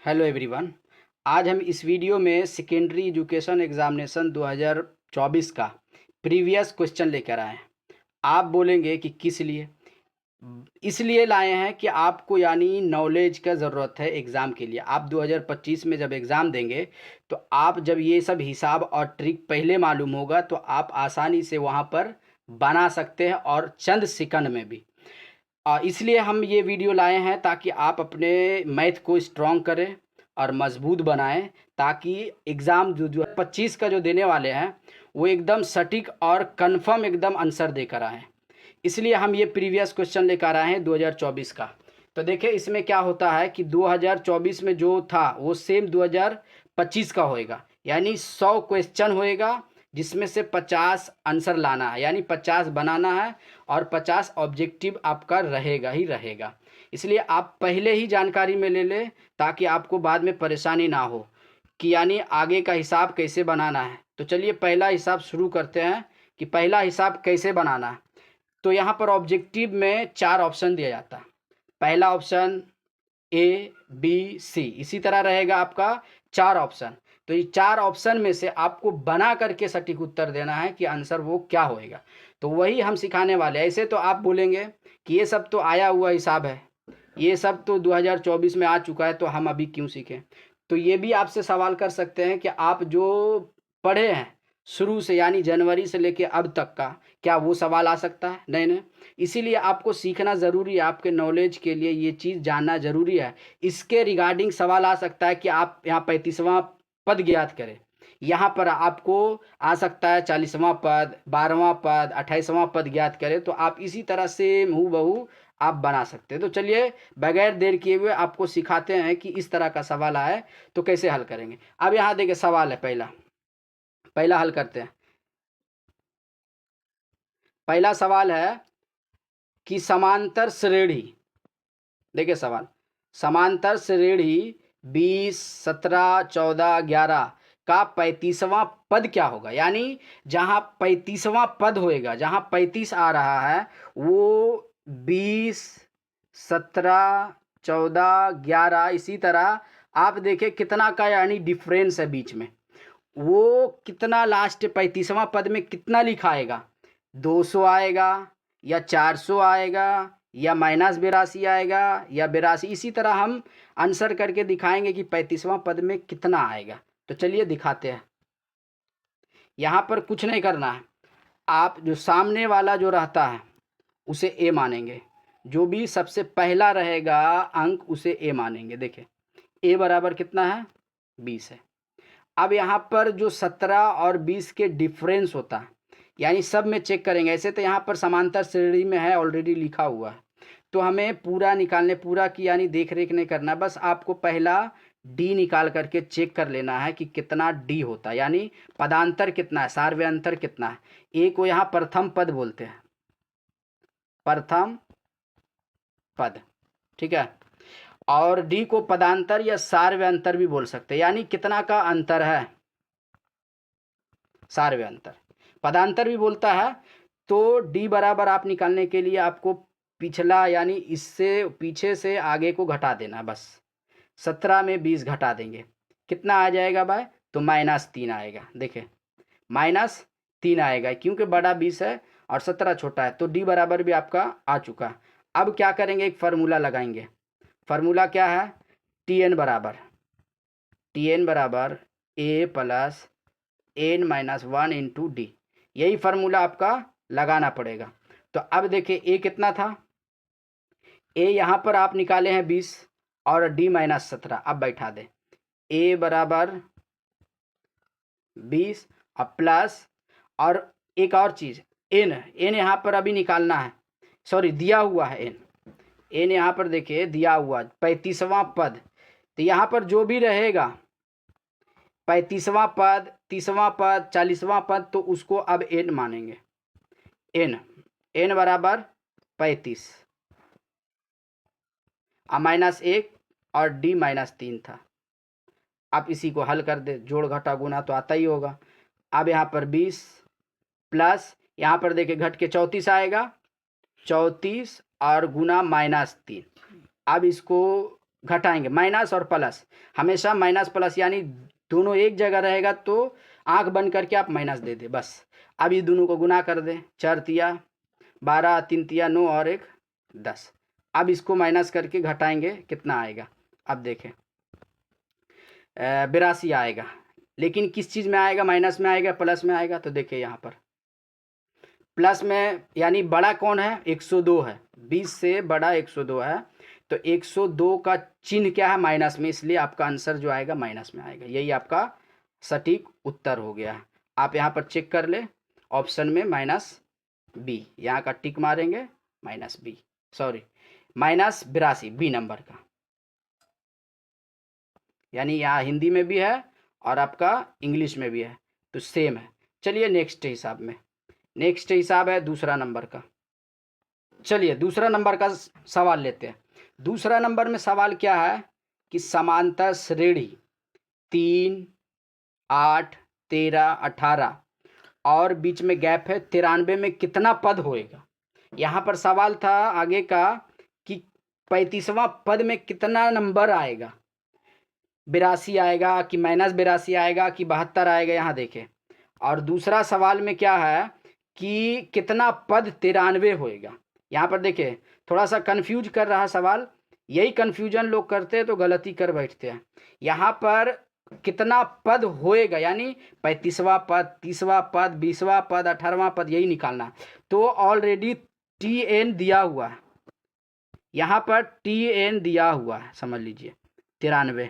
Hello everyone. आज हम इस वीडियो में सेकेंडरी एजुकेशन एग्जामिनेशन 2024 का प्रीवियस क्वेश्चन लेकर आए हैं। आप बोलेंगे कि किस लिए? इसलिए लाए हैं कि आपको यानी नॉलेज का ज़रूरत है एग्ज़ाम के लिए। आप 2025 में जब एग्ज़ाम देंगे तो आप जब ये सब हिसाब और ट्रिक पहले मालूम होगा तो आप आसानी से वहाँ पर बना सकते हैं और चंद सेकंड में भी। इसलिए हम ये वीडियो लाए हैं ताकि आप अपने मैथ को स्ट्रॉन्ग करें और मजबूत बनाएं, ताकि एग्ज़ाम जो 25 का जो देने वाले हैं वो एकदम सटीक और कंफर्म एकदम आंसर देकर आएँ। इसलिए हम ये प्रीवियस क्वेश्चन लेकर आए हैं 2024 का। तो देखिए इसमें क्या होता है कि 2024 में जो था वो सेम 2025 का होएगा, यानी 100 क्वेश्चन होएगा जिसमें से 50 आंसर लाना है, यानी 50 बनाना है और 50 ऑब्जेक्टिव आपका रहेगा ही रहेगा। इसलिए आप पहले ही जानकारी में ले लें ताकि आपको बाद में परेशानी ना हो कि यानी आगे का हिसाब कैसे बनाना है। तो चलिए पहला हिसाब शुरू करते हैं कि पहला हिसाब कैसे बनाना है। तो यहाँ पर ऑब्जेक्टिव में 4 ऑप्शन दिया जाता है। पहला ऑप्शन ए, बी, सी, इसी तरह रहेगा आपका 4 ऑप्शन। तो ये 4 ऑप्शन में से आपको बना करके सटीक उत्तर देना है कि आंसर वो क्या होएगा। तो वही हम सिखाने वाले हैं। ऐसे तो आप बोलेंगे कि ये सब तो आया हुआ हिसाब है, ये सब तो 2024 में आ चुका है, तो हम अभी क्यों सीखें? तो ये भी आपसे सवाल कर सकते हैं कि आप जो पढ़े हैं शुरू से यानी जनवरी से लेके अब तक का, क्या वो सवाल आ सकता है? नहीं नहीं। इसीलिए आपको सीखना ज़रूरी है, आपके नॉलेज के लिए ये चीज़ जानना ज़रूरी है। इसके रिगार्डिंग सवाल आ सकता है कि आप यहाँ 35वां पद ज्ञात करें। यहाँ पर आपको आ सकता है 40वां पद, 12वां पद, 28वां पद ज्ञात करें। तो आप इसी तरह से हूबहू आप बना सकते हैं। तो चलिए बगैर देर किए हुए आपको सिखाते हैं कि इस तरह का सवाल आए तो कैसे हल करेंगे। अब यहाँ देखिए सवाल है, पहला हल करते हैं। पहला सवाल है कि समांतर श्रेणी, देखिए सवाल, समांतर श्रेणी 20, 17, 14, 11 का 35वां पद क्या होगा? यानी जहां 35वां पद होएगा, जहां 35 आ रहा है, वो 20, 17, 14, 11 इसी तरह आप देखें कितना का यानी डिफरेंस है बीच में। वो कितना लास्ट 35वां पद में कितना लिखा आएगा? 200 आएगा या 400 आएगा या -82 आएगा या 82? इसी तरह हम आंसर करके दिखाएंगे कि 35वां पद में कितना आएगा। तो चलिए दिखाते हैं। यहाँ पर कुछ नहीं करना है, आप जो सामने वाला जो रहता है उसे ए मानेंगे, जो भी सबसे पहला रहेगा अंक उसे ए मानेंगे। देखें ए बराबर कितना है? 20 है। अब यहाँ पर जो 17 और 20 के डिफरेंस होता है, यानी सब में चेक करेंगे। ऐसे तो यहाँ पर समांतर श्रेणी में है, ऑलरेडी लिखा हुआ है, तो हमें पूरा निकालने, पूरा की यानी देख रेख नहीं करना, बस आपको पहला डी निकाल करके चेक कर लेना है कि कितना डी होता है, यानी पदांतर कितना है, सार्वयंतर कितना है। ए को यहाँ प्रथम पद बोलते हैं, प्रथम पद, ठीक है। और डी को पदांतर या सार्वयंतर भी बोल सकते हैं, यानी कितना का अंतर है, सार्वयंतर। पदांतर भी बोलता है। तो डी बराबर आप निकालने के लिए आपको पिछला यानी इससे पीछे से आगे को घटा देना, बस 17 में 20 घटा देंगे, कितना आ जाएगा भाई? तो -3 आएगा। देखें -3 आएगा, क्योंकि बड़ा 20 है और 17 छोटा है। तो डी बराबर भी आपका आ चुका। अब क्या करेंगे, एक फार्मूला लगाएंगे। फार्मूला क्या है? टी एन बराबर ए प्लस n-1 इंटू डी, यही फार्मूला आपका लगाना पड़ेगा। तो अब देखिए ए कितना था? ए यहाँ पर आप निकाले हैं 20 और डी -17। अब बैठा दे, ए बराबर 20 और प्लस, और एक और चीज़ एन यहाँ पर अभी निकालना है, सॉरी दिया हुआ है एन यहाँ पर देखिए दिया हुआ 35वां पद। तो यहाँ पर जो भी रहेगा 35वां पद, 30वां पद, 40वां पद, तो उसको अब एन मानेंगे। एन बराबर 35 -1 और डी -3 था। आप इसी को हल कर दे, जोड़ घटा गुना तो आता ही होगा। अब यहाँ पर 20 प्लस, यहाँ पर देखिए घट के 34 आएगा, 34 और गुना -3। अब इसको घटाएंगे, माइनस और प्लस, हमेशा माइनस प्लस यानी दोनों एक जगह रहेगा तो आंख बंद करके आप माइनस दे दे बस। अब ये दोनों को गुना कर दें, 4 तिया 12, 3 तिया 9 और 1 10। अब इसको माइनस करके घटाएंगे, कितना आएगा? अब देखें 82 आएगा, लेकिन किस चीज़ में आएगा? माइनस में आएगा, प्लस में आएगा? तो देखिए यहाँ पर प्लस में, यानी बड़ा कौन है? 102 है, 20 से बड़ा 102 है, तो 102 का चिन्ह क्या है? माइनस में, इसलिए आपका आंसर जो आएगा माइनस में आएगा। यही आपका सटीक उत्तर हो गया। आप यहाँ पर चेक कर ले, ऑप्शन में -B, यहाँ का टिक मारेंगे, -B, सॉरी -82 बी नंबर का, यानी यहाँ हिंदी में भी है और आपका इंग्लिश में भी है, तो सेम है। चलिए नेक्स्ट हिसाब में, नेक्स्ट हिसाब है दूसरा नंबर का। चलिए दूसरा नंबर का सवाल लेते हैं। दूसरा नंबर में सवाल क्या है कि समांतर श्रेणी 3, 8, 13, 18 और बीच में गैप है 93 में कितना पद होएगा? यहाँ पर सवाल था आगे का कि 35वां पद में कितना नंबर आएगा, 82 आएगा कि -82 आएगा कि 72 आएगा, यहाँ देखें। और दूसरा सवाल में क्या है कि कितना पद 93 होएगा। यहाँ पर देखिए थोड़ा सा कंफ्यूज कर रहा सवाल, यही कंफ्यूजन लोग करते हैं तो गलती कर बैठते हैं। यहाँ पर कितना पद होएगा यानी 35वां पद, 30वां पद, 20वां पद, 18वां पद, यही निकालना। तो ऑलरेडी TN दिया हुआ है, यहाँ पर TN दिया हुआ है, समझ लीजिए 93।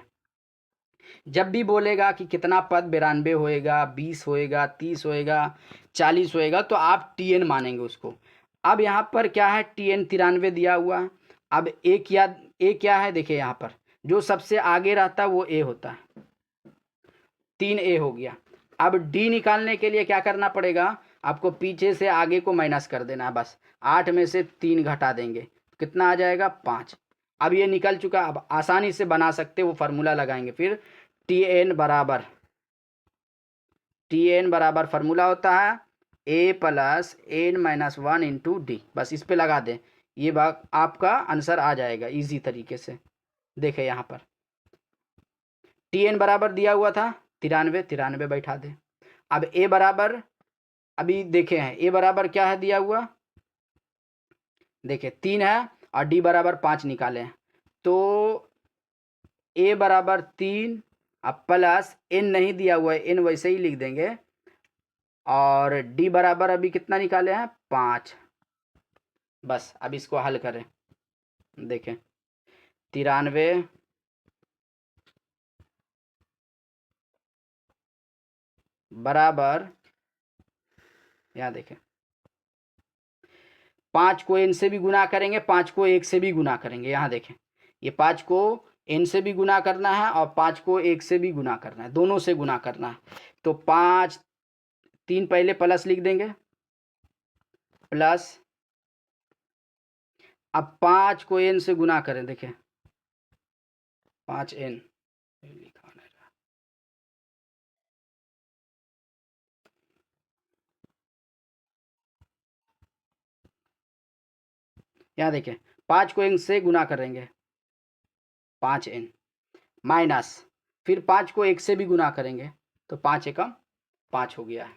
जब भी बोलेगा कि कितना पद 92 होएगा, 20 होएगा, 30 होएगा, 40 होएगा, तो आप TN मानेंगे उसको। अब यहाँ पर क्या है, TN 93 दिया हुआ है। अब ए क्या है? देखिए यहाँ पर जो सबसे आगे रहता है वो A होता है, 3A हो गया। अब D निकालने के लिए क्या करना पड़ेगा? आपको पीछे से आगे को माइनस कर देना है बस। 8 में से 3 घटा देंगे, कितना आ जाएगा? 5। अब ये निकल चुका, अब आसानी से बना सकते, वो फार्मूला लगाएंगे फिर। TN बराबर फार्मूला होता है A + N-1 × D, बस इस पे लगा दें, ये बात आपका आंसर आ जाएगा इजी तरीके से। देखें यहाँ पर TN बराबर दिया हुआ था 93 बैठा दें। अब A बराबर, अभी देखे हैं A बराबर क्या है दिया हुआ, देखें 3 है और D बराबर 5 निकाले हैं, तो A बराबर 3 अब प्लस N नहीं दिया हुआ है, N वैसे ही लिख देंगे, और D बराबर अभी कितना निकाले हैं? 5। बस अब इसको हल करें, देखें 93 बराबर, यहाँ देखें 5 को N से भी गुना करेंगे, 5 को 1 से भी गुना करेंगे। यहाँ देखें ये 5 को N से भी गुना करना है और 5 को 1 से भी गुना करना है, दोनों से गुना करना है। तो 5, 3 पहले प्लस लिख देंगे, प्लस, अब 5 को N से गुना करें, देखें 5N लिखा नहीं रहा, यहाँ देखें 5 को N से गुना करेंगे 5N, माइनस फिर 5 को 1 से भी गुना करेंगे तो 5 एकम 5 हो गया है।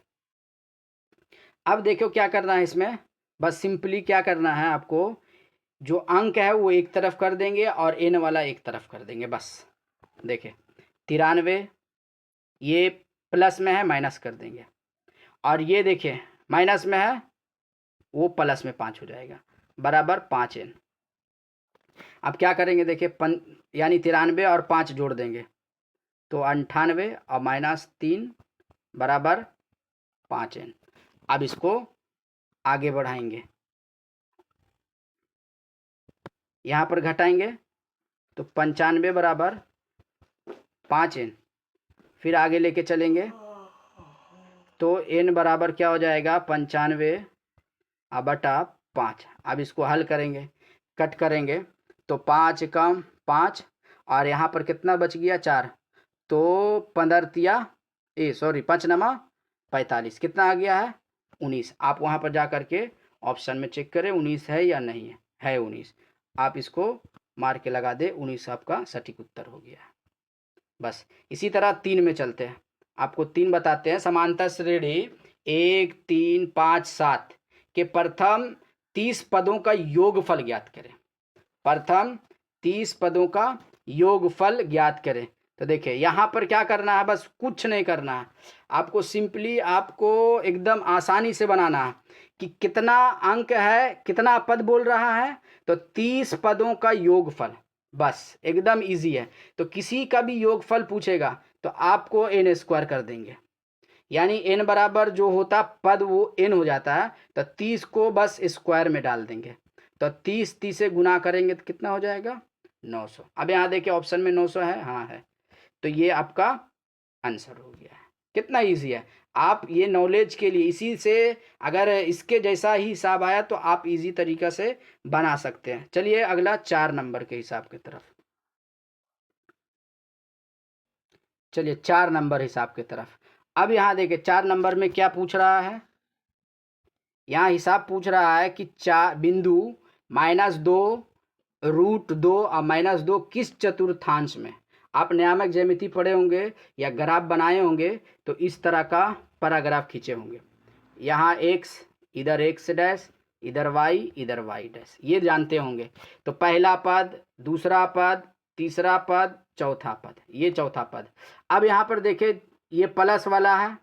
अब देखो क्या करना है इसमें, बस सिंपली क्या करना है आपको, जो अंक है वो एक तरफ कर देंगे और N वाला एक तरफ कर देंगे बस। देखें 93 ये प्लस में है, माइनस कर देंगे, और ये देखें माइनस में है, वो प्लस में 5 हो जाएगा, बराबर 5N। अब क्या करेंगे, देखिए यानी 93 और 5 जोड़ देंगे तो 98 और -3 बराबर 5N। अब इसको आगे बढ़ाएंगे, यहाँ पर घटाएंगे तो 95 बराबर 5N, फिर आगे लेके चलेंगे तो N बराबर क्या हो जाएगा, 95 बटा 5। अब इसको हल करेंगे, कट करेंगे तो 5 कम 5 और यहाँ पर कितना बच गया 4, तो 5 नमा 45, कितना आ गया है 19। आप वहाँ पर जा कर के ऑप्शन में चेक करें 19 है या नहीं है, 19। आप इसको मार के लगा दे, 19 आपका सटीक उत्तर हो गया। बस इसी तरह 3 में चलते हैं, आपको 3 बताते हैं। समांतर श्रेणी 1, 3, 5, 7 के प्रथम 30 पदों का योगफल ज्ञात करें। प्रथम 30 पदों का योगफल ज्ञात करें। तो देखिए यहाँ पर क्या करना है, बस कुछ नहीं करना है आपको, सिंपली आपको एकदम आसानी से बनाना है कि कितना अंक है, कितना पद बोल रहा है, तो 30 पदों का योगफल, बस एकदम इजी है। तो किसी का भी योगफल पूछेगा तो आपको n स्क्वायर कर देंगे, यानी n बराबर जो होता पद वो n हो जाता है, तो 30 को बस स्क्वायर में डाल देंगे, तो 30 से गुना करेंगे तो कितना हो जाएगा, 900। अब यहाँ देखिए ऑप्शन में 900 है, हाँ है, तो ये आपका आंसर हो गया है। कितना इजी है, आप ये नॉलेज के लिए, इसी से अगर इसके जैसा ही हिसाब आया तो आप इजी तरीका से बना सकते हैं। चलिए अगला 4 नंबर के हिसाब की तरफ, चलिए 4 नंबर हिसाब की तरफ। अब यहाँ देखिए 4 नंबर में क्या पूछ रहा है, यहाँ हिसाब पूछ रहा है कि 4 बिंदु -2 √2 और -2 किस चतुर्थांश में, आप नियामक ज्यामिति पढ़े होंगे या ग्राफ बनाए होंगे तो इस तरह का पैराग्राफ खींचे होंगे। यहाँ x, इधर x डैश, इधर y, इधर y डैश, ये जानते होंगे। तो पहला पद, दूसरा पद, तीसरा पद, चौथा पद, ये चौथा पद। अब यहाँ पर देखिए ये प्लस वाला है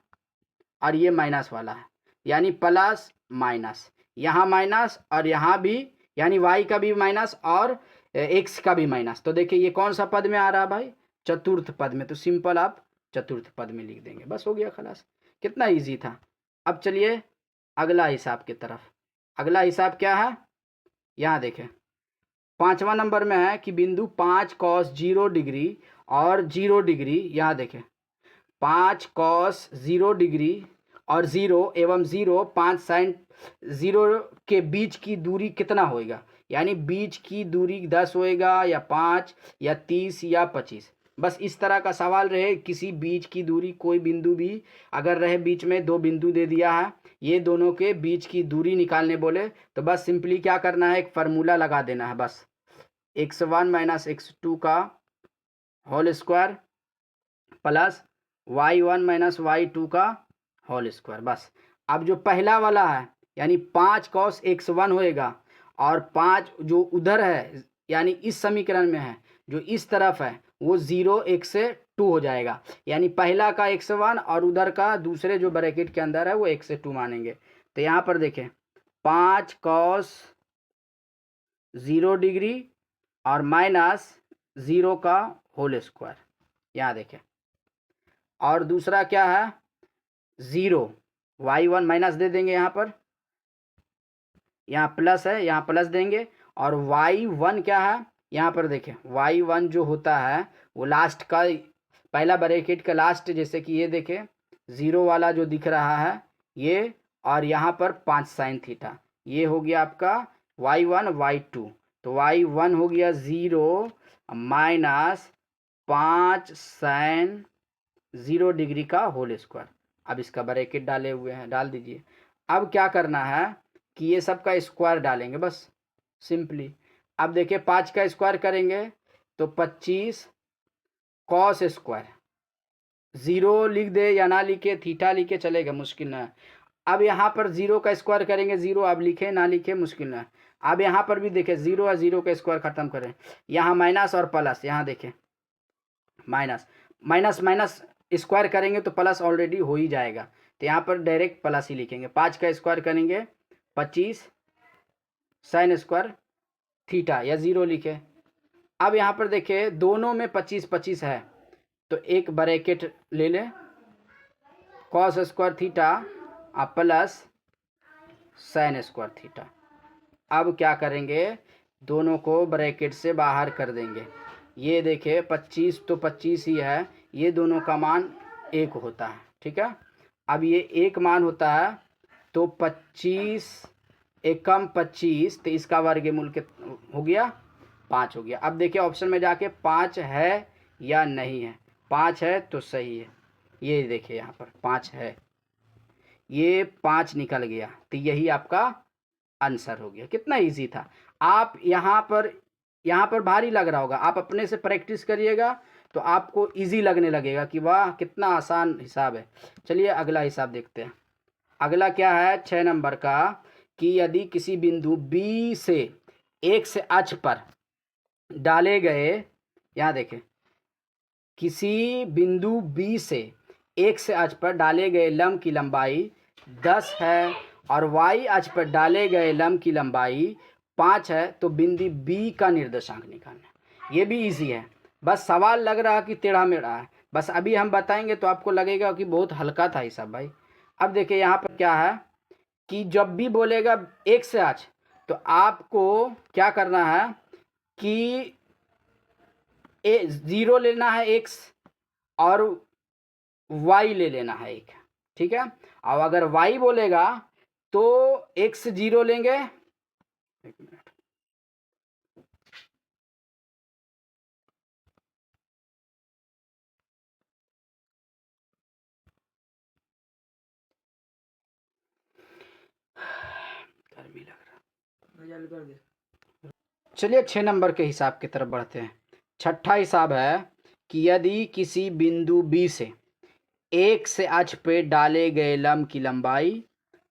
और ये माइनस वाला है, यानी प्लस माइनस, यहाँ माइनस और यहाँ भी, यानी y का भी माइनस और x का भी माइनस। तो देखिए ये कौन सा पद में आ रहा है भाई, चतुर्थ पद में, तो सिंपल आप चतुर्थ पद में लिख देंगे, बस हो गया खलास। कितना इजी था। अब चलिए अगला हिसाब की तरफ। अगला हिसाब क्या है, यहाँ देखें 5वां नंबर में है कि बिंदु 5 cos 0 डिग्री और 0 डिग्री, यहाँ देखें 5 cos 0 डिग्री और 0 एवं 0 5 sin 0 के बीच की दूरी कितना होएगा, यानी बीच की दूरी 10 होएगा या 5 या 30 या 25। बस इस तरह का सवाल रहे, किसी बीच की दूरी, कोई बिंदु भी अगर रहे, बीच में 2 बिंदु दे दिया है, ये दोनों के बीच की दूरी निकालने बोले तो बस सिंपली क्या करना है, एक फार्मूला लगा देना है, बस x1 - x2 का whole square plus y1 - y2 का होल स्क्वायर। बस अब जो पहला वाला है यानी 5 cos x1 होएगा और 5 जो उधर है यानी इस समीकरण में है, जो इस तरफ है वो 0 1 से 2 हो जाएगा, यानी पहला का x1 और उधर का दूसरे जो ब्रैकेट के अंदर है वो 1 से 2 मानेंगे। तो यहाँ पर देखें 5 cos 0 डिग्री और -0 का होल स्क्वायर, यहाँ देखें। और दूसरा क्या है 0, y1 माइनस दे देंगे, यहाँ पर यहाँ प्लस है, यहाँ प्लस देंगे, और y1 क्या है, यहाँ पर देखें y1 जो होता है वो लास्ट का पहला ब्रैकेट का लास्ट, जैसे कि ये देखें 0 वाला जो दिख रहा है ये, और यहाँ पर 5 sin थीटा, ये हो गया आपका y1 y2। तो y1 हो गया 0 माइनस 5 sin 0 डिग्री का होल स्क्वायर। अब इसका ब्रैकेट डाले हुए हैं, डाल दीजिए। अब क्या करना है कि ये सब का स्क्वायर डालेंगे, बस सिंपली। अब देखिए 5 का स्क्वायर करेंगे तो 25 cos स्क्वायर, 0 लिख दे या ना लिखे, थीटा लिखे चलेगा, मुश्किल ना है। अब यहाँ पर 0 का स्क्वायर करेंगे, 0 अब लिखे ना लिखे मुश्किल ना है। अब यहाँ पर भी देखें 0 और 0 का स्क्वायर खत्म करें, यहाँ माइनस और प्लस, यहाँ देखें माइनस माइनस माइनस स्क्वायर करेंगे तो प्लस ऑलरेडी हो ही जाएगा, तो यहाँ पर डायरेक्ट प्लस ही लिखेंगे। 5 का स्क्वायर करेंगे 25 sin स्क्वायर थीटा, या 0 लिखे। अब यहाँ पर देखिए दोनों में 25 25 है, तो एक ब्रैकेट ले लें, cos square theta plus sin square theta. अब क्या करेंगे, दोनों को ब्रैकेट से बाहर कर देंगे। ये देखिए 25 तो 25 ही है, ये दोनों का मान 1 होता है, ठीक है। अब ये 1 मान होता है तो 25 एकम 25, तो इसका वर्गमूल के हो गया 5 हो गया। अब देखिए ऑप्शन में जाके 5 है या नहीं है, 5 है तो सही है, ये देखिए यहाँ पर 5 है, ये 5 निकल गया, तो यही आपका आंसर हो गया। कितना इजी था। आप यहाँ पर यहाँ पर भारी लग रहा होगा, आप अपने से प्रैक्टिस करिएगा तो आपको इजी लगने लगेगा कि वाह कितना आसान हिसाब है। चलिए अगला हिसाब देखते हैं। अगला क्या है 6 नंबर का, कि यदि किसी बिंदु बी से x अक्ष पर डाले गए, यहाँ देखें, किसी बिंदु बी से x अक्ष पर डाले गए लंब की लंबाई 10 है और y अक्ष पर डाले गए लंब की लंबाई 5 है, तो बिंदु बी का निर्देशांक निकालना। ये भी इजी है, बस सवाल लग रहा कि टेढ़ा मेढ़ा है, बस अभी हम बताएंगे तो आपको लगेगा कि बहुत हल्का था हिसाब भाई। अब देखिए यहाँ पर क्या है कि जब भी बोलेगा x अक्ष तो आपको क्या करना है कि 0 लेना है x और y ले लेना है एक, ठीक है। और अगर y बोलेगा तो x 0 लेंगे, एक मिनट, गर्मी लग रहा। चलिए 6 नंबर के हिसाब की तरफ बढ़ते हैं। छठा हिसाब है कि यदि किसी बिंदु बी से x अक्ष पे डाले गए लंब की लंबाई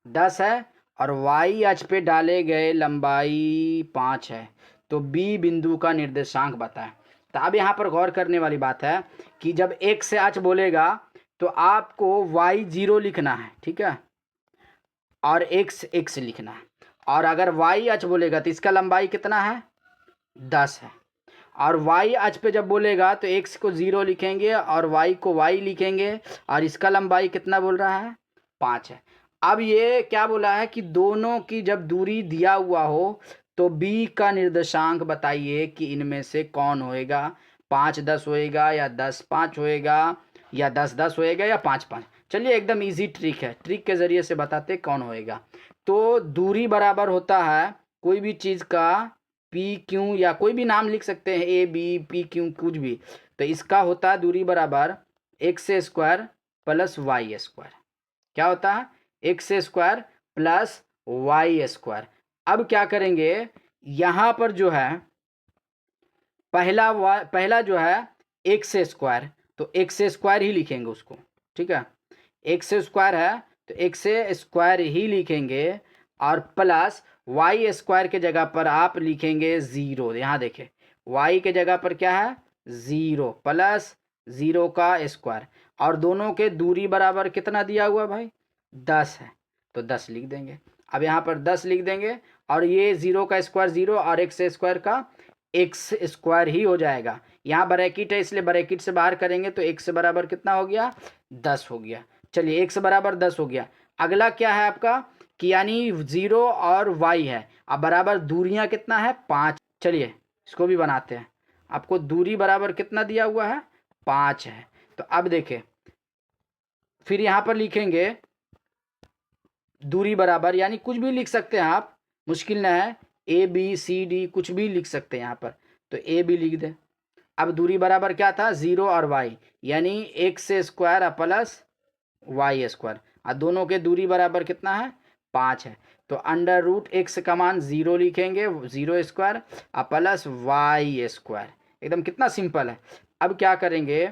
10 है और y अक्ष पे डाले गए लंबाई 5 है, तो b बिंदु का निर्देशांक बताएं। तो अब यहाँ पर गौर करने वाली बात है कि जब x अक्ष बोलेगा तो आपको y 0 लिखना है, ठीक है, और x लिखना है। और अगर y अक्ष बोलेगा तो इसका लंबाई कितना है 10 है, और y अक्ष पे जब बोलेगा तो x को 0 लिखेंगे और y को y लिखेंगे, और इसका लंबाई कितना बोल रहा है 5 है। अब ये क्या बोला है कि दोनों की जब दूरी दिया हुआ हो तो b का निर्देशांक बताइए कि इनमें से कौन होएगा, 5 10 होएगा या 10 5 होएगा या 10 10 होएगा या 5 5। चलिए एकदम इजी ट्रिक है, ट्रिक के ज़रिए से बताते कौन होएगा। तो दूरी बराबर होता है कोई भी चीज़ का पी क्यू, या कोई भी नाम लिख सकते हैं, ए बी पी क्यू कुछ भी, तो इसका होता है दूरी बराबर x square plus y square. क्या होता है x square plus y square. अब क्या करेंगे, यहाँ पर जो है पहला जो है एक्स स्क्वायर, तो एक्स स्क्वायर ही लिखेंगे उसको, ठीक है, एक्स स्क्वायर है तो एक्स स्क्वायर ही लिखेंगे, और प्लस वाई स्क्वायर के जगह पर आप लिखेंगे 0। यहाँ देखें वाई के जगह पर क्या है 0 प्लस 0 का स्क्वायर, और दोनों के दूरी बराबर कितना दिया हुआ भाई 10 है, तो 10 लिख देंगे। अब यहाँ पर 10 लिख देंगे, और ये 0 का स्क्वायर 0 और एक्स स्क्वायर का एक्स स्क्वायर ही हो जाएगा। यहाँ ब्रैकेट है इसलिए ब्रैकेट से बाहर करेंगे तो एक्स बराबर कितना हो गया 10 हो गया। चलिए एक्स बराबर 10 हो गया। अगला क्या है आपका कि यानी 0 और y है, अब बराबर दूरियां कितना है 5। चलिए इसको भी बनाते हैं, आपको दूरी बराबर कितना दिया हुआ है 5 है। तो अब देखें फिर यहाँ पर लिखेंगे दूरी बराबर, यानी कुछ भी लिख सकते हैं आप, मुश्किल ना है, ए बी सी डी कुछ भी लिख सकते हैं यहाँ पर, तो ए भी लिख दें। अब दूरी बराबर क्या था 0 और y, यानी x square plus y square, और दोनों के दूरी बराबर कितना है 5 है, तो अंडर रूट एक्स का मान 0 लिखेंगे 0 स्क्वायर प्लस वाई स्क्वायर। एकदम कितना सिंपल है। अब क्या करेंगे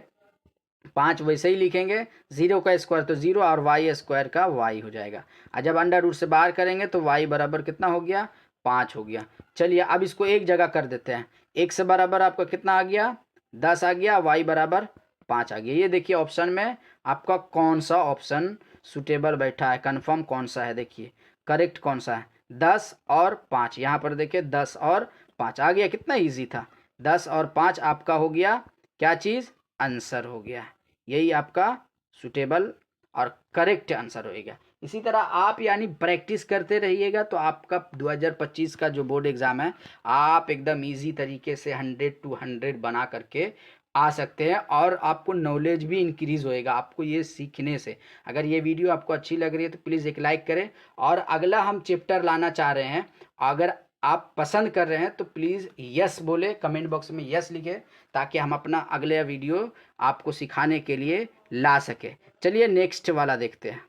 5 वैसे ही लिखेंगे, 0 का स्क्वायर तो 0 और वाई स्क्वायर का y हो जाएगा, और जब अंडर रूट से बाहर करेंगे तो y बराबर कितना हो गया 5 हो गया। चलिए अब इसको एक जगह कर देते हैं, x बराबर आपका कितना आ गया 10 आ गया, y बराबर 5 आ गया। ये देखिए ऑप्शन में आपका कौन सा ऑप्शन सुटेबल बैठा है, कन्फर्म कौन सा है, देखिए करेक्ट कौन सा है 10 और 5। यहाँ पर देखिए 10 और 5 आ गया, कितना ईजी था, 10 और 5 आपका हो गया क्या चीज़ आंसर हो गया। यही आपका सुटेबल और करेक्ट आंसर होएगा। इसी तरह आप यानी प्रैक्टिस करते रहिएगा तो आपका 2025 का जो बोर्ड एग्ज़ाम है आप एकदम इजी तरीके से 100 to 100 बना करके आ सकते हैं, और आपको नॉलेज भी इंक्रीज़ होएगा आपको ये सीखने से। अगर ये वीडियो आपको अच्छी लग रही है तो प्लीज़ एक लाइक करें, और अगला हम चैप्टर लाना चाह रहे हैं, अगर आप पसंद कर रहे हैं तो प्लीज़ यस बोले, कमेंट बॉक्स में यस लिखे, ताकि हम अपना अगले वीडियो आपको सिखाने के लिए ला सके। चलिए नेक्स्ट वाला देखते हैं।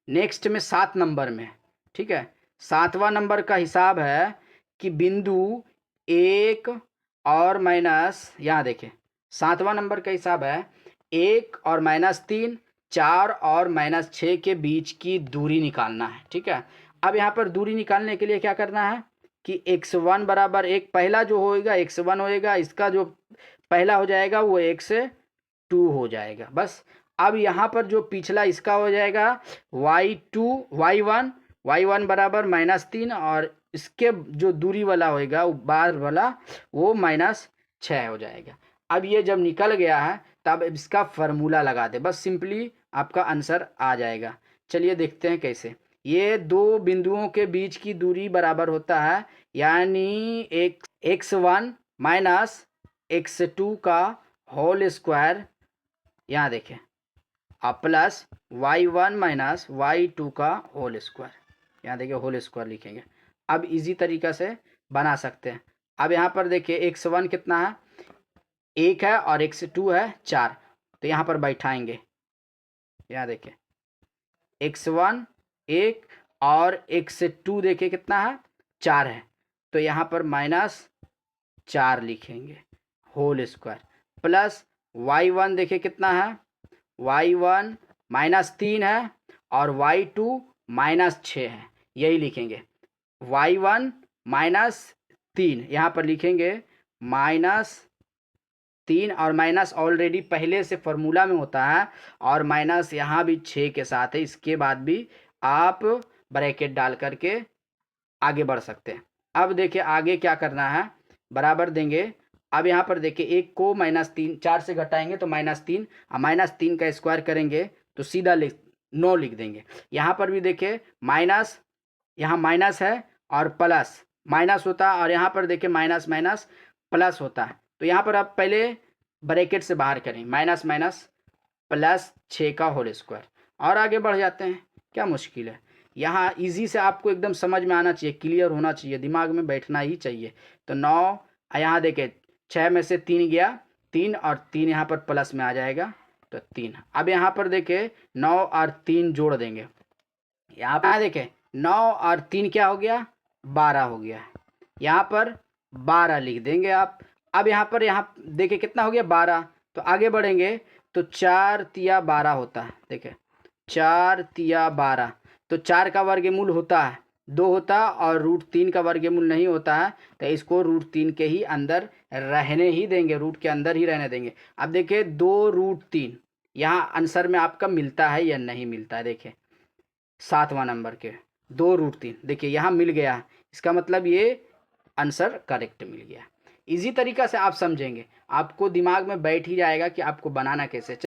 नेक्स्ट में 7 नंबर में, ठीक है, 7वां नंबर का हिसाब है कि बिंदु 1 और माइनस, यहाँ देखें 7वां नंबर का हिसाब है 1 और -3, 4 और -6 के बीच की दूरी निकालना है। ठीक है, अब यहाँ पर दूरी निकालने के लिए क्या करना है कि x1 बराबर 1, पहला जो होएगा x1 होएगा, इसका जो पहला हो जाएगा वो x2 हो जाएगा बस। अब यहाँ पर जो पिछला इसका हो जाएगा y1 बराबर -3 और इसके जो दूरी वाला होएगा बार वाला वो -6 हो जाएगा। अब ये जब निकल गया है तब इसका फार्मूला लगा दे, बस सिंपली आपका आंसर आ जाएगा। चलिए देखते हैं कैसे। ये दो बिंदुओं के बीच की दूरी बराबर होता है, यानी x1 माइनस x2 का होल स्क्वायर, यहाँ देखें, प्लस y1 माइनस y2 का होल स्क्वायर, यहाँ देखिए होल स्क्वायर लिखेंगे। अब इजी तरीका से बना सकते हैं। अब यहाँ पर देखिए x1 कितना है, 1 है और x2 है 4, तो यहाँ पर बैठाएंगे। यहाँ देखिए x1 1 और x2 देखिए कितना है 4 है, तो यहाँ पर -4 लिखेंगे होल स्क्वायर, प्लस y1 देखिए कितना है, y1 -3 है और y2 -6 है, यही लिखेंगे। y1 -3 यहाँ पर लिखेंगे -3 और माइनस ऑलरेडी पहले से फॉर्मूला में होता है और माइनस यहाँ भी 6 के साथ है, इसके बाद भी आप ब्रैकेट डाल करके आगे बढ़ सकते हैं। अब देखिए आगे क्या करना है, बराबर देंगे। अब यहाँ पर देखिए 1 को -3 4 से घटाएंगे तो -3 और -3 का स्क्वायर करेंगे तो सीधा 9 लिख देंगे। यहाँ पर भी देखिए माइनस, यहाँ माइनस है और प्लस माइनस होता है और यहाँ पर देखिए माइनस माइनस प्लस होता है, तो यहाँ पर आप पहले ब्रैकेट से बाहर करें माइनस माइनस +6 का होल स्क्वायर और आगे बढ़ जाते हैं। क्या मुश्किल है, यहाँ इजी से आपको एकदम समझ में आना चाहिए, क्लियर होना चाहिए, दिमाग में बैठना ही चाहिए। तो 9, यहाँ देखें 6 में से 3 गया, 3 और 3 यहाँ पर प्लस में आ जाएगा तो 3। अब यहाँ पर देखें 9 और 3 जोड़ देंगे, यहाँ पर देखें 9 और 3 क्या हो गया 12 हो गया, यहाँ पर 12 लिख देंगे आप। अब यहाँ पर यहाँ देखिए कितना हो गया 12, तो आगे बढ़ेंगे तो 4 तिया 12 होता है, देखें 4 तिया 12, तो 4 का वर्गमूल होता है 2 होता है और √3 का वर्गमूल नहीं होता है, तो इसको √3 के ही अंदर रहने ही देंगे, रूट के अंदर ही रहने देंगे। अब देखिए 2√3 यहाँ आंसर में आपका मिलता है या नहीं मिलता है, देखिए 7वां नंबर के 2√3 देखिए यहाँ मिल गया, इसका मतलब ये आंसर करेक्ट मिल गया। इजी तरीका से आप समझेंगे, आपको दिमाग में बैठ ही जाएगा कि आपको बनाना कैसे।